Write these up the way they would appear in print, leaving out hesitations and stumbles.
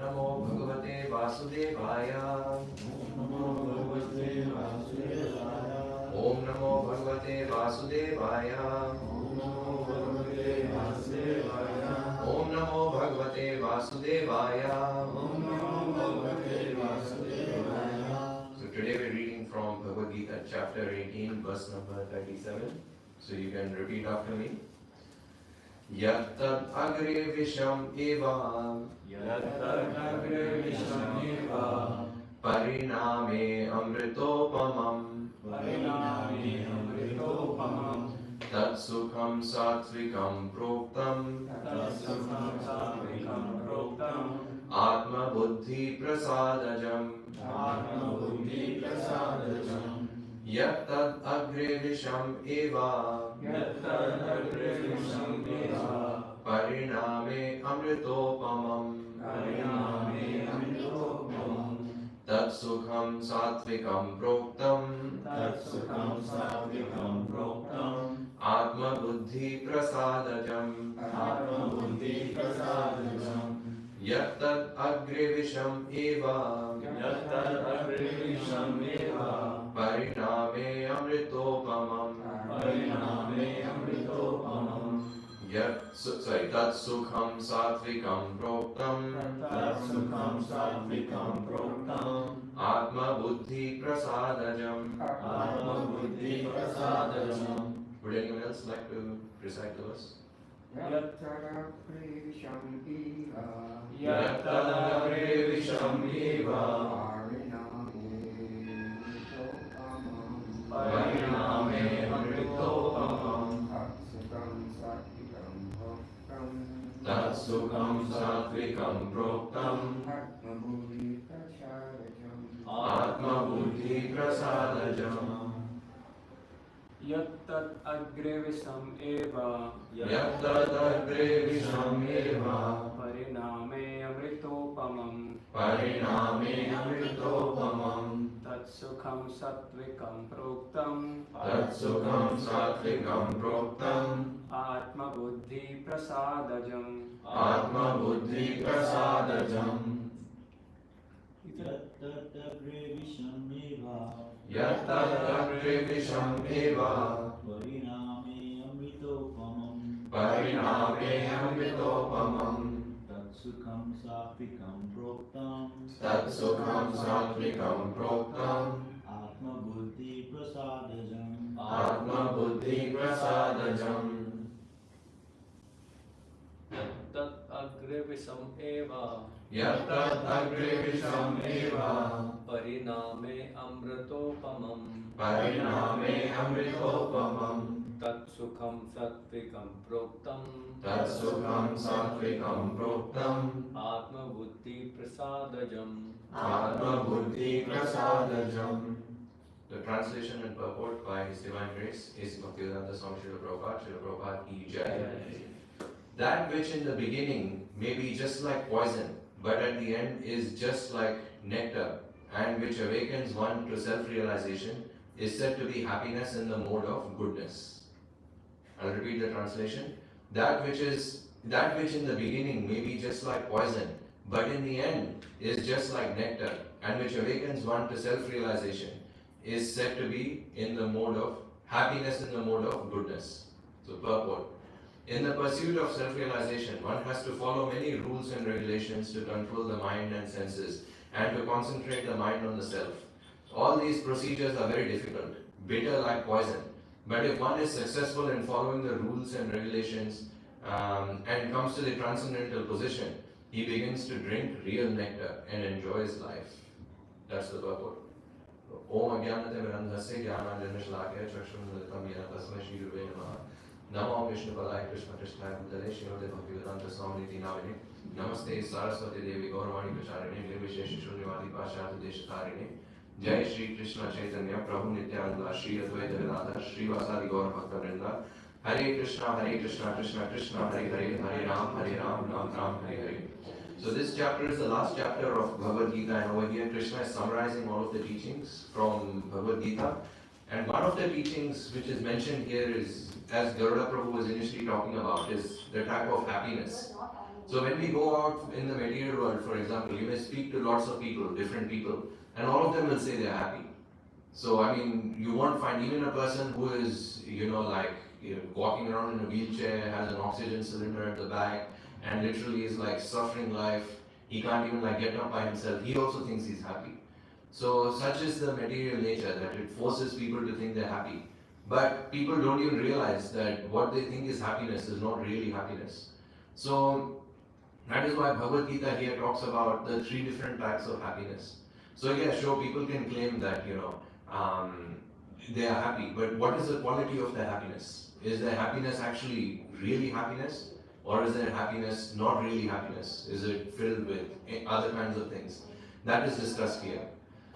Namo Bhagavate Vasudevaya. Om Namo Bhagavate Vasudevaya. Om Namo Bhagavate Vasudevaya. So today we're reading from Bhagavad Gita chapter 18 verse number 37. So you can repeat after me. Yattad agre visham eva pariname amritopamam tat sukham satvikam proktam atma buddhi prasadajam yattad agre visham eva pariname amritopamam tat sukham satvikam proktam atma buddhi prasadajam yattad agre visham eva pariname amritopamam tat sukham satvikam proktam atma buddhi prasadajam. Would anyone else like to recite the verse? Yattadagre visham eva pariname amritopamam tat sukham satvikam proktam atma buddhi prasadajam. Yattad agre visham eva pariname amritopamam tat sukham satvikam proktam atma buddhi prasadajam. Yattad agre visham eva pariname amritopamam tat sukham satvikam proktam atma buddhi prasadajam. Yattad agre visham eva pariname amritopamam tat sukham satvikam proktam atma buddhi prasadajam. The translation and purport by His Divine Grace is Bhaktivedanta Swami Srila Prabhupada, Srila Prabhupada ki Jai. That which in the beginning may be just like poison, but at the end is just like nectar, and which awakens one to self-realization, is said to be happiness in the mode of goodness. I'll repeat the translation. That which in the beginning may be just like poison, but in the end is just like nectar, and which awakens one to self-realization, is said to be in the mode of happiness in the mode of goodness. So purport. In the pursuit of self-realization, one has to follow many rules and regulations to control the mind and senses and to concentrate the mind on the self. All these procedures are very difficult, bitter like poison. But if one is successful in following the rules and regulations and comes to the transcendental position, he begins to drink real nectar and enjoys life. That's the purport. Om Ajnanate Mirandhasya Jnananjana Chakshunmilitam Yena Tasmai Shri Gurave Namaha. Namo Vishnu Padaya Krishna Krishnaya Bhutale Srimate Bhaktivedanta Swami Niti Namine Namaste Saraswati Devi Gauravani Pracharine Nirvishesh Shunyavadi Pashyat Deshatarine Jai Shri Krishna Chaitanya Prabhu Nityananda Shri Advaita Vedanta Shri Vasadi Gaur Bhakta Vrinda Hare Krishna Krishna Krishna Hare Hare Hare Ram Ram Ram Hare Hare. So this chapter is the last chapter of Bhagavad Gita, and over here Krishna is summarizing all of the teachings from Bhagavad Gita. And one of the teachings which is mentioned here is, as Garuda Prabhu was initially talking about, is the type of happiness. So when we go out in the material world, for example, you may speak to lots of people, different people, and all of them will say they're happy. So I mean, you won't find even a person who is, walking around in a wheelchair, has an oxygen cylinder at the back, and literally is like suffering life. He can't even like get up by himself. He also thinks he's happy. So such is the material nature that it forces people to think they're happy. But people don't even realize that what they think is happiness is not really happiness. So that is why Bhagavad Gita here talks about the three different types of happiness. So yeah, sure, people can claim that, they are happy, but what is the quality of their happiness? Is their happiness actually really happiness? Or is their happiness not really happiness? Is it filled with other kinds of things? That is discussed here.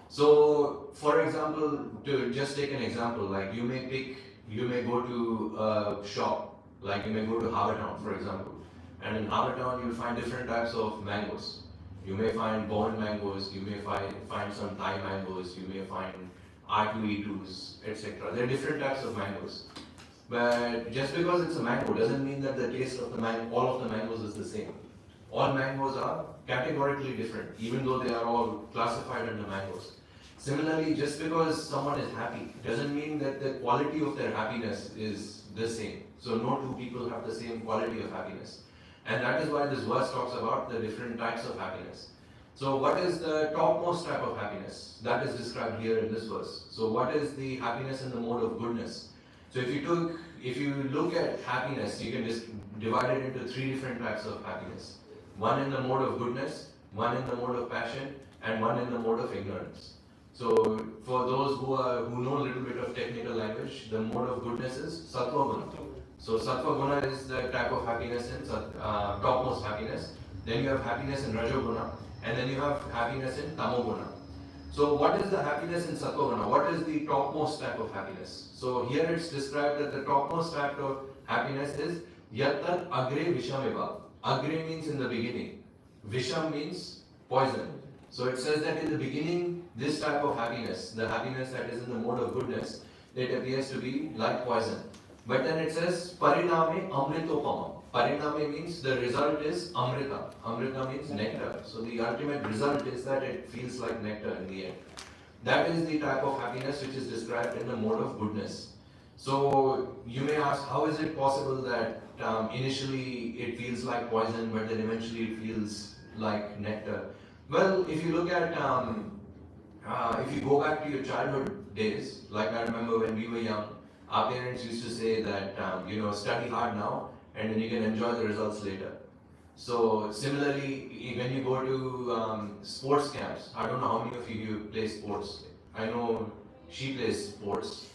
So, for example, to just take an example, like you may go to a shop, like you may go to Havertown, for example, and in Havertown you'll find different types of mangoes. You may find Bowen mangoes, you may find some Thai mangoes, you may find R2E2s, etc. There are different types of mangoes. But just because it's a mango doesn't mean that the taste of all of the mangoes is the same. All mangoes are categorically different, even though they are all classified under mangoes. Similarly, just because someone is happy doesn't mean that the quality of their happiness is the same. So no two people have the same quality of happiness. And that is why this verse talks about the different types of happiness. So what is the topmost type of happiness? That is described here in this verse. So what is the happiness in the mode of goodness? So if you look at happiness, you can just divide it into three different types of happiness. One in the mode of goodness, one in the mode of passion, and one in the mode of ignorance. So for those who know a little bit of technical language, the mode of goodness is sattva guna. So sattva guna is the type of happiness in topmost happiness. Then you have happiness in rajoguna, and then you have happiness in tamoguna. So what is the happiness in sattva guna? What is the topmost type of happiness? So here it's described that the topmost type of happiness is yattat agre vishameva. Agre means in the beginning. Visham means poison. So it says that in the beginning, this type of happiness, the happiness that is in the mode of goodness, it appears to be like poison. But then it says pariname amritopama. Pariname means the result is amrita. Amrita means nectar. So the ultimate result is that it feels like nectar in the end. That is the type of happiness which is described in the mode of goodness. So you may ask, how is it possible that initially it feels like poison, but then eventually it feels like nectar? Well, if you look at, if you go back to your childhood days, like I remember when we were young, our parents used to say that, study hard now and then you can enjoy the results later. So similarly, when you go to sports camps, I don't know how many of you play sports. I know she plays sports,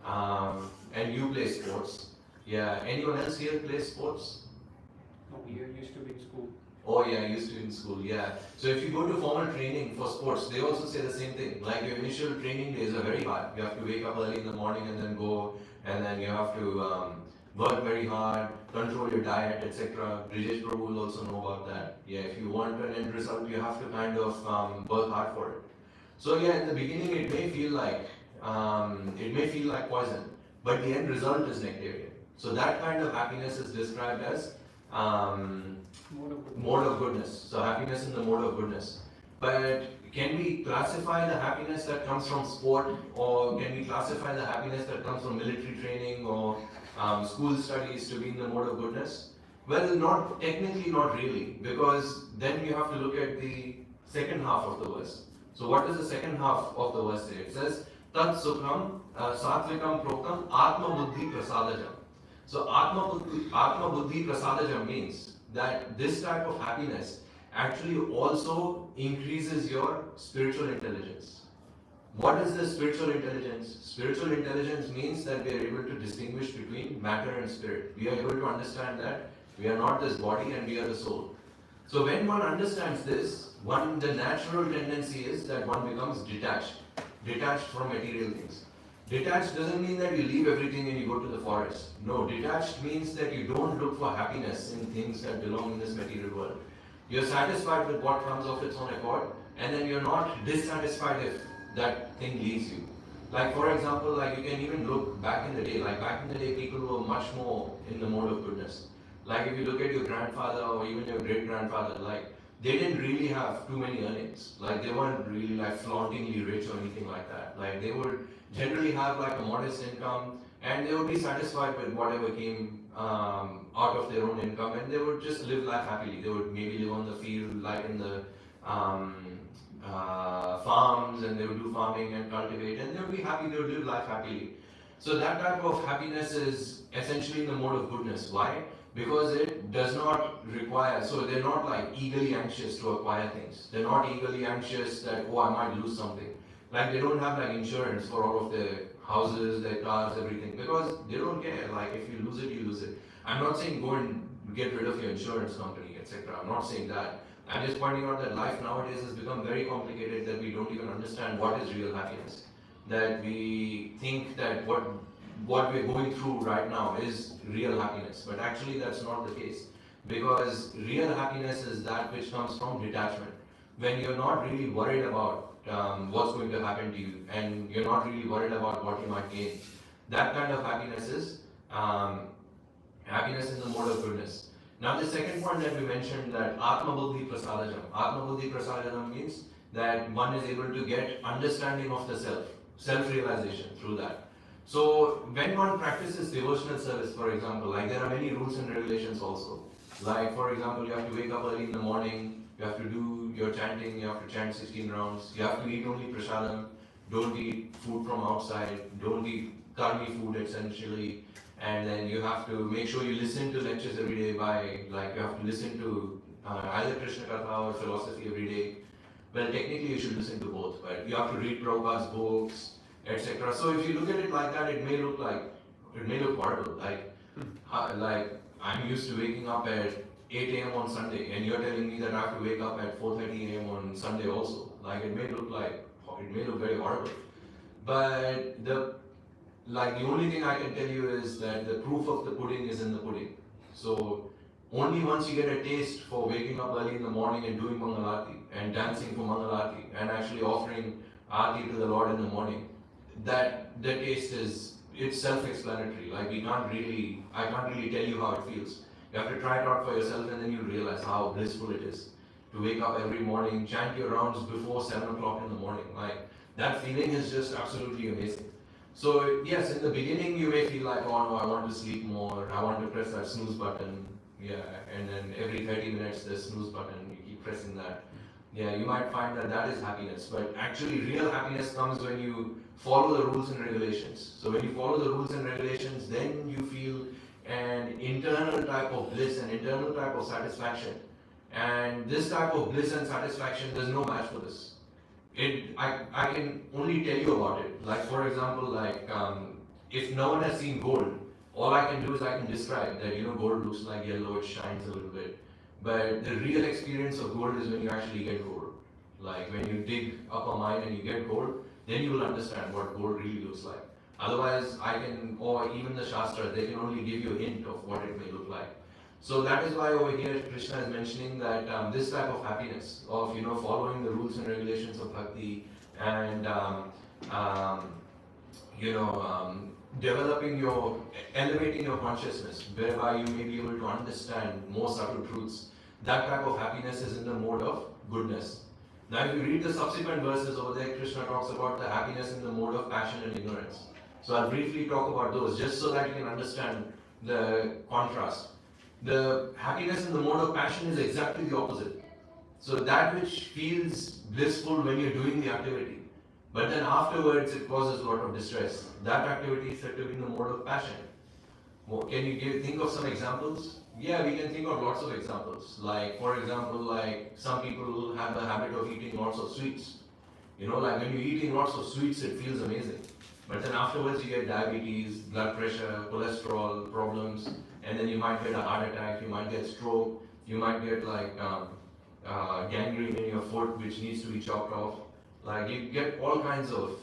and you play sports. Yeah, anyone else here play sports? No, we used to be in school. Oh yeah, used to in school, yeah. So if you go to formal training for sports, they also say the same thing. Like your initial training days are very hard. You have to wake up early in the morning and then go, and then you have to work very hard, control your diet, etc. Brijesh Prabhu will also know about that. Yeah, if you want an end result, you have to kind of work hard for it. So yeah, in the beginning it may feel like poison, but the end result is nectarian. So that kind of happiness is described as mode of goodness. So happiness in the mode of goodness. But can we classify the happiness that comes from sport, or can we classify the happiness that comes from military training or school studies to be in the mode of goodness? Well, not technically, not really, because then you have to look at the second half of the verse. So what does the second half of the verse say? It says, Tat Sukham Satvikam Proktam Atma Buddhi Prasadajam. So Atma Buddhi Prasadajam means that this type of happiness actually also increases your spiritual intelligence. What is the spiritual intelligence? Spiritual intelligence means that we are able to distinguish between matter and spirit. We are able to understand that we are not this body and we are the soul. So when one understands this, the natural tendency is that one becomes detached from material things. Detached doesn't mean that you leave everything and you go to the forest. No, detached means that you don't look for happiness in things that belong in this material world. You're satisfied with what comes of its own accord, and then you're not dissatisfied if that thing leaves you. Like for example, like you can even look back in the day, like back in the day people were much more in the mode of goodness. Like if you look at your grandfather or even your great grandfather, like they didn't really have too many earnings. Like they weren't really like flauntingly rich or anything like that. Like they would generally have like a modest income and they would be satisfied with whatever came out of their own income and they would just live life happily. They would maybe live on the field, like in the um, farms, and they would do farming and cultivate, and they would be happy. They would live life happily. So that type of happiness is essentially in the mode of goodness. Why? Because it does not require, so they're not like eagerly anxious to acquire things. They're not eagerly anxious that, oh, I might lose something. Like they don't have like insurance for all of their houses, their cars, everything, because they don't care. Like if you lose it, you lose it. I'm not saying go and get rid of your insurance company, etc. I'm not saying that. I'm just pointing out that life nowadays has become very complicated, that we don't even understand what is real happiness. That we think that what we're going through right now is real happiness, but actually that's not the case. Because real happiness is that which comes from detachment. When you're not really worried about what's going to happen to you, and you're not really worried about what you might gain. That kind of happiness is happiness in the mode of goodness. Now the second point that we mentioned, that Atma Buddhi Prasadajam. Atma Buddhi Prasadajam means that one is able to get understanding of the self, self-realization through that. So when one practices devotional service, for example, like there are many rules and regulations also. Like for example, you have to wake up early in the morning, you have to do your chanting, you have to chant 16 rounds, you have to eat only prasadam, don't eat food from outside, don't eat karmi food essentially, and then you have to make sure you listen to lectures every day by, like you have to listen to either Krishna Katha or philosophy every day. Well, technically you should listen to both, but you have to read Prabhupada's books, etc. So if you look at it like that, it may look horrible. Like I'm used to waking up at 8 a.m. on Sunday, and you're telling me that I have to wake up at 4:30 a.m. on Sunday also. Like it may look very horrible. But the only thing I can tell you is that the proof of the pudding is in the pudding. So only once you get a taste for waking up early in the morning and doing Mangalarti and dancing for Mangalarti and actually offering Aarti to the Lord in the morning, that the taste is, it's self-explanatory. Like I can't really tell you how it feels. You have to try it out for yourself and then you realize how blissful it is to wake up every morning, chant your rounds before 7 o'clock in the morning. Like that feeling is just absolutely amazing. So yes, in the beginning you may feel like, oh no, I want to sleep more, I want to press that snooze button, yeah, and then every 30 minutes the snooze button, you keep pressing that. Yeah, you might find that that is happiness, but actually real happiness comes when you follow the rules and regulations. So when you follow the rules and regulations, then you feel an internal type of bliss, an internal type of satisfaction. And this type of bliss and satisfaction, there's no match for this. I can only tell you about it. Like for example, if no one has seen gold, all I can do is I can describe that, gold looks like yellow, it shines a little bit. But the real experience of gold is when you actually get gold. Like when you dig up a mine and you get gold, then you will understand what gold really looks like. Otherwise, or even the Shastra, they can only give you a hint of what it may look like. So that is why over here Krishna is mentioning that this type of happiness of following the rules and regulations of bhakti and elevating your consciousness, whereby you may be able to understand more subtle truths. That type of happiness is in the mode of goodness. Now, if you read the subsequent verses over there, Krishna talks about the happiness in the mode of passion and ignorance. So I'll briefly talk about those, just so that you can understand the contrast. The happiness in the mode of passion is exactly the opposite. So that which feels blissful when you're doing the activity, but then afterwards it causes a lot of distress. That activity is said to be in the mode of passion. Can you think of some examples? Yeah, we can think of lots of examples. Like, for example, like some people have the habit of eating lots of sweets. Like when you're eating lots of sweets, it feels amazing. But then afterwards you get diabetes, blood pressure, cholesterol problems, and then you might get a heart attack, you might get stroke, you might get gangrene in your foot which needs to be chopped off. Like you get all kinds of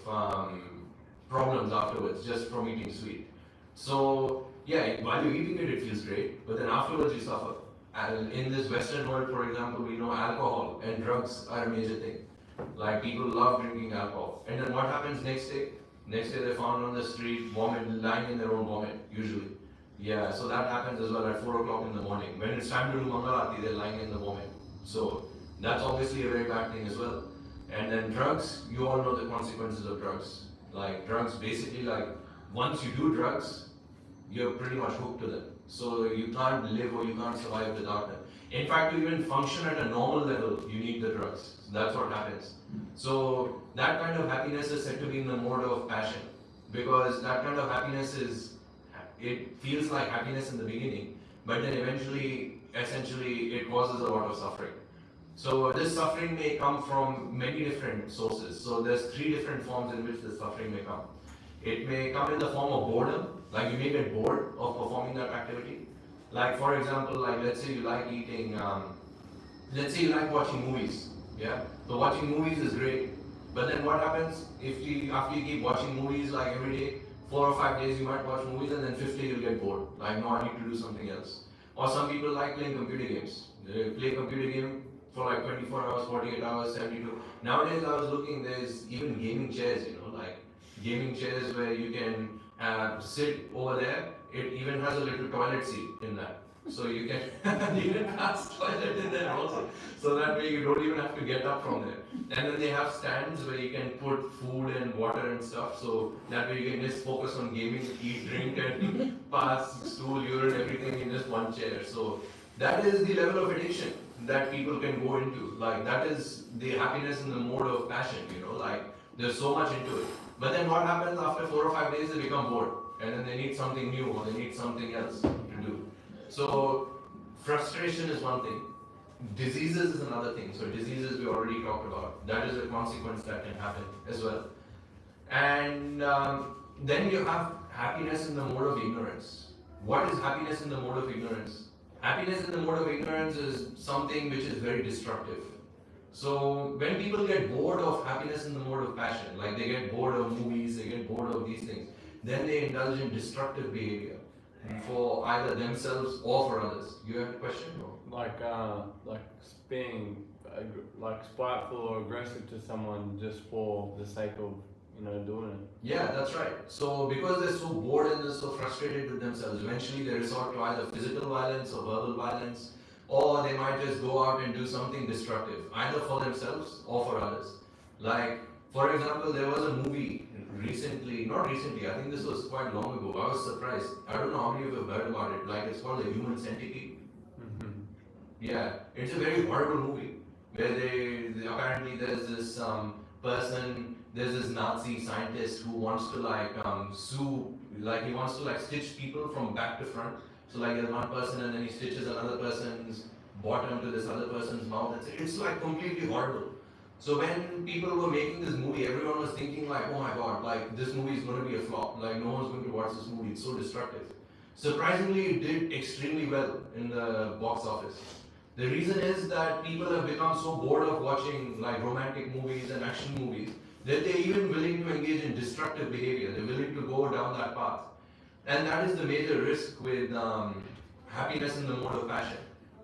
problems afterwards just from eating sweet. So yeah, while you're eating it, it feels great, but then afterwards you suffer. And in this Western world, for example, we know alcohol and drugs are a major thing. Like people love drinking alcohol. And then what happens next day? Next day they're found on the street, lying in their own vomit, usually. Yeah, so that happens as well at 4 o'clock in the morning. When it's time to do Mangalati, they're lying in the moment. So that's obviously a very bad thing as well. And then drugs, you all know the consequences of drugs. Like drugs, basically, like once you do drugs, you're pretty much hooked to them. So you can't live or you can't survive without them. In fact, to even function at a normal level, you need the drugs. So that's what happens. So that kind of happiness is said to be in the mode of passion, because that kind of happiness is, it feels like happiness in the beginning, but then eventually, essentially, it causes a lot of suffering. So this suffering may come from many different sources. So there's 3 different forms in which this suffering may come. It may come in the form of boredom, like you may get bored of performing that activity. Like for example, like let's say you like eating, let's say you like watching movies, yeah? So watching movies is great, but then what happens if you, after you keep watching movies like every day, 4 or 5 days you might watch movies and then 5th day you'll get bored. Like no, I need to do something else. Or some people like playing computer games. They play computer game for like 24 hours, 48 hours, 72. Nowadays I was looking, there's even gaming chairs, like gaming chairs where you can sit over there. It even has a little toilet seat in that. So you can pass toilet in there also. So that way you don't even have to get up from there. And then they have stands where you can put food and water and stuff. So that way you can just focus on gaming, eat, drink and pass stool, urine, everything in just one chair. So that is the level of addiction that people can go into. Like that is the happiness in the mode of passion, like there's so much into it. But then what happens after 4 or 5 days, they become bored. And then they need something new or they need something else to do. So frustration is one thing. Diseases is another thing. So diseases we already talked about. That is a consequence that can happen as well. And then you have happiness in the mode of ignorance. What is happiness in the mode of ignorance? Happiness in the mode of ignorance is something which is very destructive. So when people get bored of happiness in the mode of passion, like they get bored of movies, they get bored of these things, then they indulge in destructive behavior for either themselves or for others. You have a question? No? Like being like spiteful or aggressive to someone just for the sake of doing it. Yeah, that's right. So because they're so bored and they're so frustrated with themselves, eventually they resort to either physical violence or verbal violence, or they might just go out and do something destructive, either for themselves or for others. Like, for example, there was a movie not recently, I think this was quite long ago. I was surprised. I don't know how many of you have heard about it. Like, it's called The Human Centipede. Mm-hmm. Yeah, it's a very horrible movie where they apparently there's this person, there's this Nazi scientist who wants to sue, like he wants to stitch people from back to front. So like there's one person and then he stitches another person's bottom to this other person's mouth. It's like completely horrible. So when people were making this movie, everyone was thinking like, oh my god, like this movie is going to be a flop. Like no one's going to watch this movie. It's so destructive. Surprisingly, it did extremely well in the box office. The reason is that people have become so bored of watching like romantic movies and action movies that they're even willing to engage in destructive behavior. They're willing to go down that path. And that is the major risk with happiness in the mode of passion.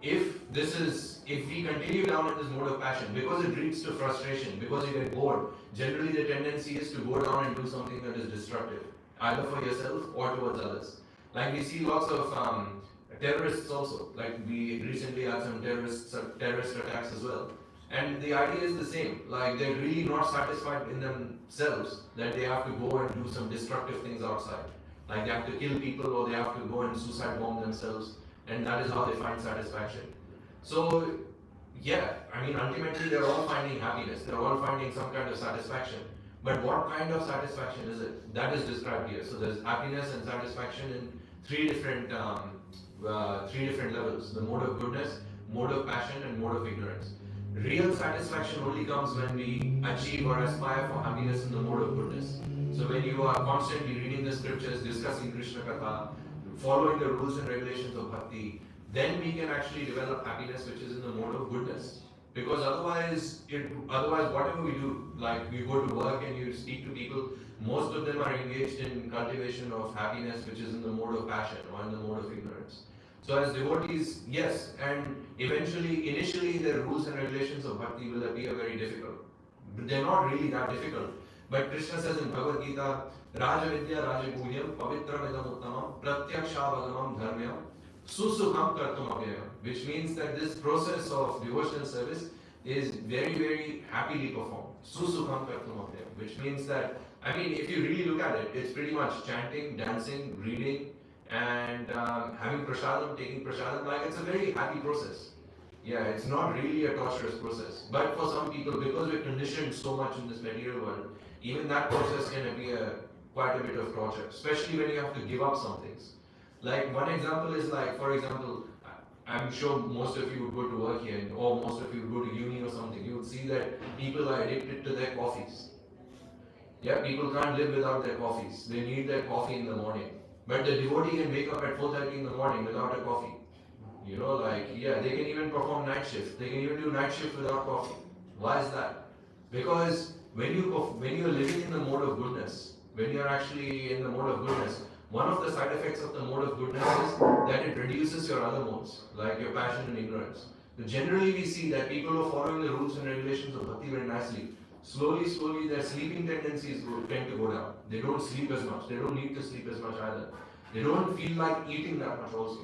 If we continue down in this mode of passion, because it leads to frustration, because you get bored, generally the tendency is to go down and do something that is destructive, either for yourself or towards others. Like we see lots of terrorists also. Like we recently had some terrorist attacks as well. And the idea is the same. Like they're really not satisfied in themselves that they have to go and do some destructive things outside. Like they have to kill people or they have to go and suicide bomb themselves, and that is how they find satisfaction. So yeah, I mean ultimately they're all finding happiness, they're all finding some kind of satisfaction. But what kind of satisfaction is it? That is described here. So there's happiness and satisfaction in three different levels: the mode of goodness, mode of passion, and mode of ignorance. Real satisfaction only comes when we achieve or aspire for happiness in the mode of goodness. So when you are constantly reading the scriptures, discussing Krishna Katha, following the rules and regulations of bhakti, then we can actually develop happiness which is in the mode of goodness. Because otherwise whatever we do, like you go to work and you speak to people, most of them are engaged in cultivation of happiness which is in the mode of passion or in the mode of ignorance. So as devotees, yes, and initially the rules and regulations of bhakti will appear very difficult. But they're not really that difficult. But Krishna says in Bhagavad Gita, Raja Vidya Raja Guhyam Pavitra Vedam Uttamam Pratyakshavadamam Dharmyam Susukham Kartum Avyayam, which means that this process of devotional service is very, very happily performed. Susukham Kartum Avyayam, which means that, I mean, if you really look at it, it's pretty much chanting, dancing, reading, and having prasadam, taking prasadam. Like, it's a very happy process. Yeah, it's not really a torturous process. But for some people, because we're conditioned so much in this material world, even that process can be quite a bit of torture, especially when you have to give up some things. Like, one example is like, for example, I'm sure most of you would go to work here, or most of you would go to uni or something. You would see that people are addicted to their coffees. Yeah, people can't live without their coffees. They need their coffee in the morning. But the devotee can wake up at 4:30 in the morning without a coffee. You know, like, yeah, they can even perform night shift. They can even do night shift without coffee. Why is that? Because when you're living in the mode of goodness, when you're actually in the mode of goodness, one of the side effects of the mode of goodness is that it reduces your other modes, like your passion and ignorance. So generally, we see that people who are following the rules and regulations of bhakti very nicely, slowly, their sleeping tendencies tend to go down. They don't sleep as much. They don't need to sleep as much either. They don't feel like eating that much also.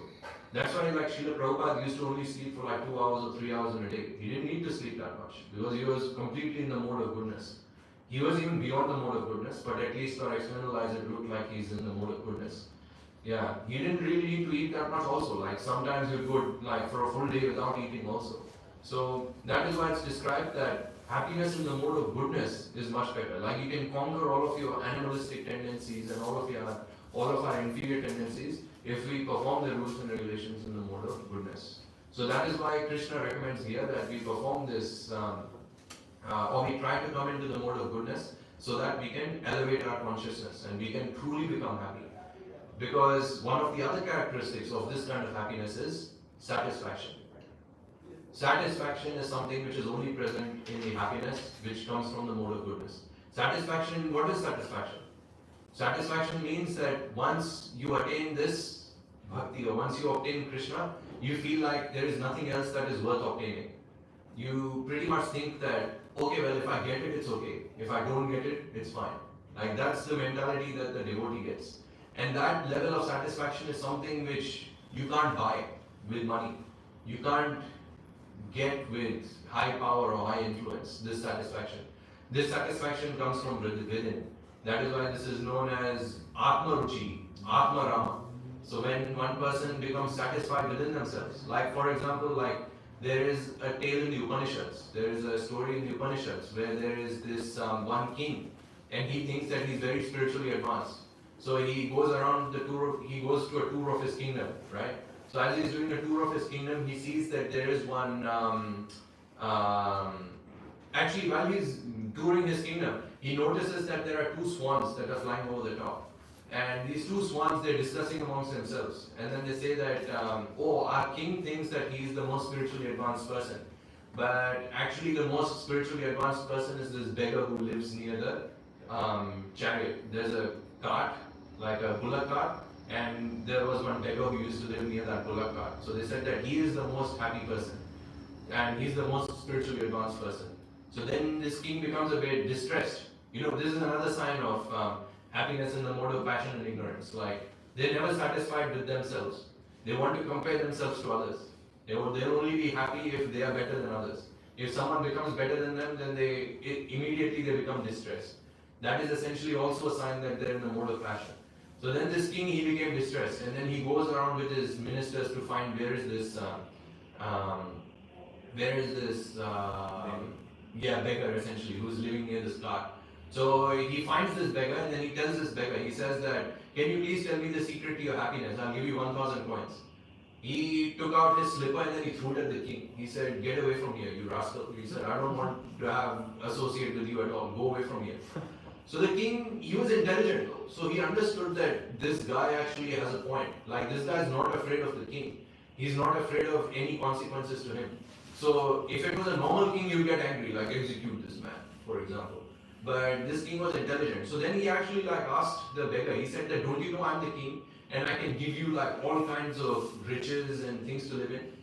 That's why, like, Srila Prabhupada used to only sleep for like 2 hours or 3 hours in a day. He didn't need to sleep that much because he was completely in the mode of goodness. He was even beyond the mode of goodness, but at least for external eyes it looked like he's in the mode of goodness. Yeah, he didn't really need to eat that much also. Like, sometimes you could, like, for a full day without eating also. So that is why it's described that happiness in the mode of goodness is much better. Like, you can conquer all of your animalistic tendencies and all of our inferior tendencies if we perform the rules and regulations in the mode of goodness. So that is why Krishna recommends here that we perform this, or we try to come into the mode of goodness so that we can elevate our consciousness and we can truly become happy. Because one of the other characteristics of this kind of happiness is satisfaction. Satisfaction is something which is only present in the happiness which comes from the mode of goodness. Satisfaction, what is satisfaction? Satisfaction means that once you attain this bhakti, or once you obtain Krishna, you feel like there is nothing else that is worth obtaining. You pretty much think that, okay, well, if I get it, it's okay. If I don't get it, it's fine. Like, that's the mentality that the devotee gets. And that level of satisfaction is something which you can't buy with money. You can't get with high power or high influence, this satisfaction. This satisfaction comes from within. That is why this is known as Atma Ruchi, Atma Rama. So when one person becomes satisfied within themselves, like, for example, like, there is a tale in the Upanishads. There is a story in the Upanishads where there is this one king, and he thinks that he's very spiritually advanced. So he goes around he goes to a tour of his kingdom, right? So as he's doing a tour of his kingdom, he sees that there is one, actually while he's touring his kingdom, he notices that there are two swans that are flying over the top. And these two swans, they're discussing amongst themselves. And then they say that, oh, our king thinks that he is the most spiritually advanced person. But actually the most spiritually advanced person is this beggar who lives near the chariot. There's a cart, like a bullock cart, and there was one beggar who used to live near that bullock cart. So they said that he is the most happy person. And he's the most spiritually advanced person. So then this king becomes a bit distressed. You know, this is another sign of happiness in the mode of passion and ignorance. Like, they're never satisfied with themselves. They want to compare themselves to others. They'll only be happy if they are better than others. If someone becomes better than them, then immediately they become distressed. That is essentially also a sign that they're in the mode of passion. So then this king, he became distressed, and then he goes around with his ministers to find where is this beggar essentially, who's living near this cart. So he finds this beggar, and then he tells this beggar, he says that, can you please tell me the secret to your happiness? I'll give you 1,000 coins. He took out his slipper and then he threw it at the king. He said, get away from here, you rascal. He said, I don't want to associate with you at all. Go away from here. So the king, he was intelligent though. So he understood that this guy actually has a point. Like, this guy is not afraid of the king. He's not afraid of any consequences to him. So if it was a normal king, he would get angry, like, execute this man, for example. But this king was intelligent. So then he actually asked the beggar, he said that, don't you know I'm the king? And I can give you all kinds of riches and things to live in.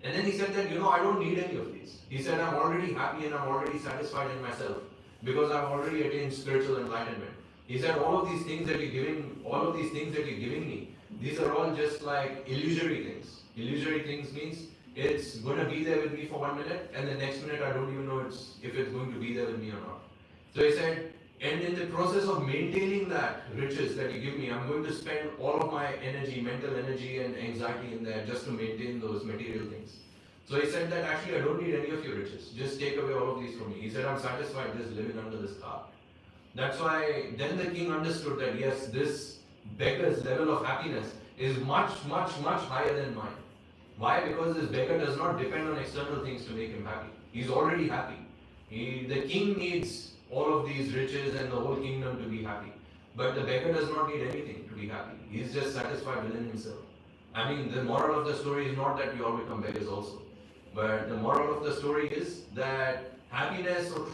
And then he said that, I don't need any of these. He said, I'm already happy and I'm already satisfied in myself. because I've already attained spiritual enlightenment. He said, all of these things that you're giving me, these are all just like illusory things. Illusory things means it's going to be there with me for 1 minute, and the next minute I don't even know if it's going to be there with me or not. So he said, and in the process of maintaining that riches that you give me, I'm going to spend all of my energy, mental energy and anxiety in there just to maintain those material things. So he said that actually I don't need any of your riches. Just take away all of these from me. He said, I'm satisfied just living under this cloud. That's why then the king understood that yes, this beggar's level of happiness is much, much, much higher than mine. Why? Because this beggar does not depend on external things to make him happy. He's already happy. The king needs all of these riches and the whole kingdom to be happy. But the beggar does not need anything to be happy. He's just satisfied within himself. I mean, the moral of the story is not that we all become beggars also. But the moral of the story is that happiness or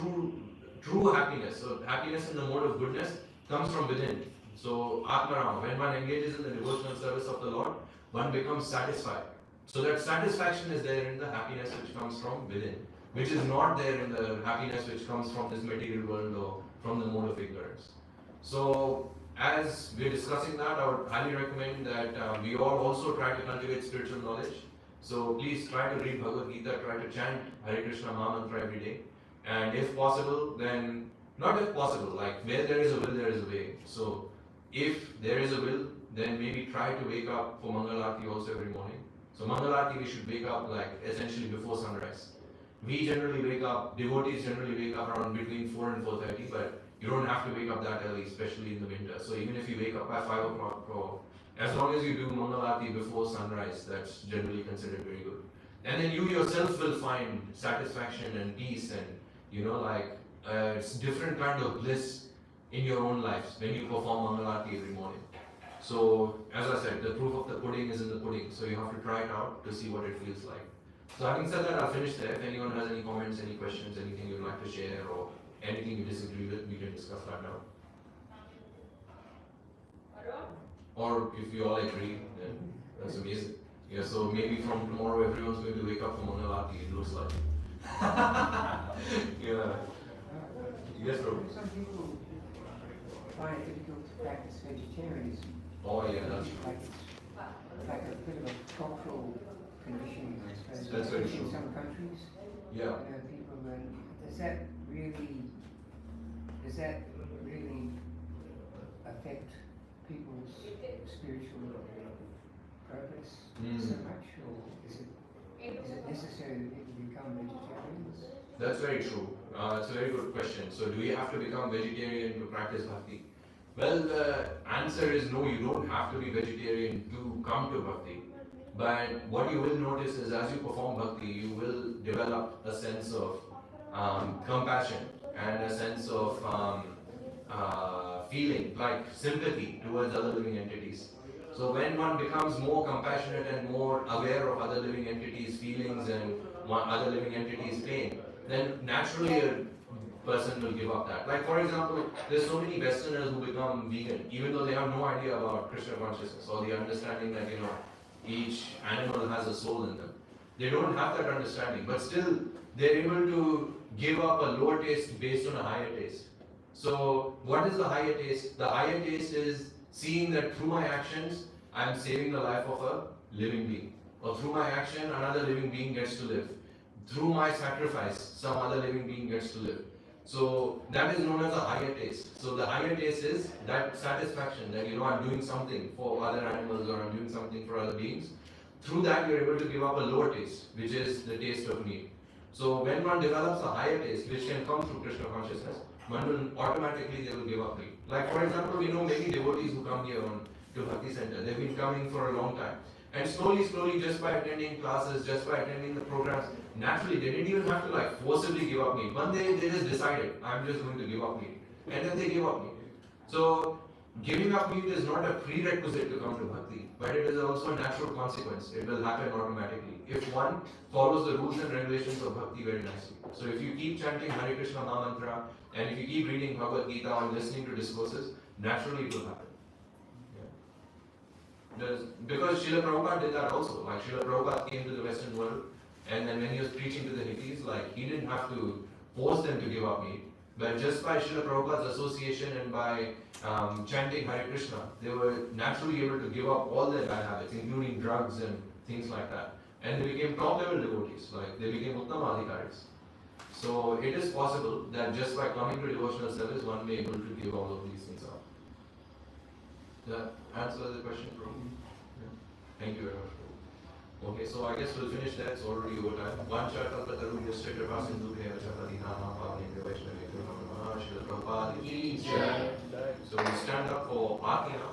true happiness, so happiness in the mode of goodness, comes from within. So Atmarama, when one engages in the devotional service of the Lord, one becomes satisfied. So that satisfaction is there in the happiness which comes from within, which is not there in the happiness which comes from this material world or from the mode of ignorance. So as we're discussing that, I would highly recommend that we all also try to cultivate spiritual knowledge. So please try to read Bhagavad Gita, try to chant Hare Krishna Maha Mantra every day. And if possible, then, not if possible, like where there is a will, there is a way. So if there is a will, then maybe try to wake up for Mangal Aarti also every morning. So Mangal Aarti, we should wake up like essentially before sunrise. We generally wake up, devotees generally wake up around between 4 and 4:30, but you don't have to wake up that early, especially in the winter. So even if you wake up by 5 o'clock, or as long as you do Mangal Aarti before sunrise, that's generally considered very good. And then you yourself will find satisfaction and peace and, it's different kind of bliss in your own lives when you perform Mangal Aarti every morning. So, as I said, the proof of the pudding is in the pudding. So you have to try it out to see what it feels like. So having said that, I'll finish there. If anyone has any comments, any questions, anything you'd like to share, or anything you disagree with, we can discuss that now. Or if you all agree, then that's amazing. Yeah, so maybe from tomorrow everyone's going to wake up for Mangal Aarti, it looks like. Yeah. Yes, bro. Some people find it difficult to practice vegetarianism. Oh, yeah, that's Like it's like a bit of a cultural conditioning, I suppose. That's very In true. some countries, Yeah. people does that really affect people's spiritual progress so much, or is it necessary that people become vegetarians? That's very true. It's a very good question. So, do we have to become vegetarian to practice bhakti? Well, the answer is no, you don't have to be vegetarian to come to bhakti. But what you will notice is as you perform bhakti, you will develop a sense of compassion and a sense of feeling, like sympathy towards other living entities. So when one becomes more compassionate and more aware of other living entities' feelings and other living entities' pain, then naturally a person will give up that. Like for example, there's so many Westerners who become vegan, even though they have no idea about Krishna consciousness or the understanding that each animal has a soul in them. They don't have that understanding, but still they're able to give up a lower taste based on a higher taste. So what is the higher taste? The higher taste is seeing that through my actions, I am saving the life of a living being. Or through my action, another living being gets to live. Through my sacrifice, some other living being gets to live. So that is known as a higher taste. So the higher taste is that satisfaction that I'm doing something for other animals or I'm doing something for other beings. Through that you're able to give up a lower taste, which is the taste of meat. So when one develops a higher taste, which can come through Krishna consciousness, one will automatically they will give up meat. Like for example, we know many devotees who come here to Bhakti Center. They've been coming for a long time. And slowly, just by attending classes, just by attending the programs, naturally they didn't even have to forcibly give up meat. One day they just decided, I'm just going to give up meat. And then they give up meat. So giving up meat is not a prerequisite to come to Bhakti, but it is also a natural consequence. It will happen automatically if one follows the rules and regulations of Bhakti very nicely. So if you keep chanting Hare Krishna Maha Mantra, and if you keep reading Bhagavad Gita and listening to discourses, naturally it will happen. Because Srila Prabhupada did that also. Like Srila Prabhupada came to the Western world, and then when he was preaching to the hippies, he didn't have to force them to give up meat. But just by Srila Prabhupada's association and by chanting Hare Krishna, they were naturally able to give up all their bad habits, including drugs and things like that. And they became top level devotees, like they became Uttama Adhikaris. So it is possible that just by coming to devotional service, one may be able to give all of these things up. Does that answer the question, bro? Yeah. Thank you very much, bro. Okay, so I guess we'll finish that. It's already over time. One chapter Taru Yastra Sindhu Chapati Nama Pavani Vaishnavi Shri Prabhupada ki jai. So we stand up for Bhakti now.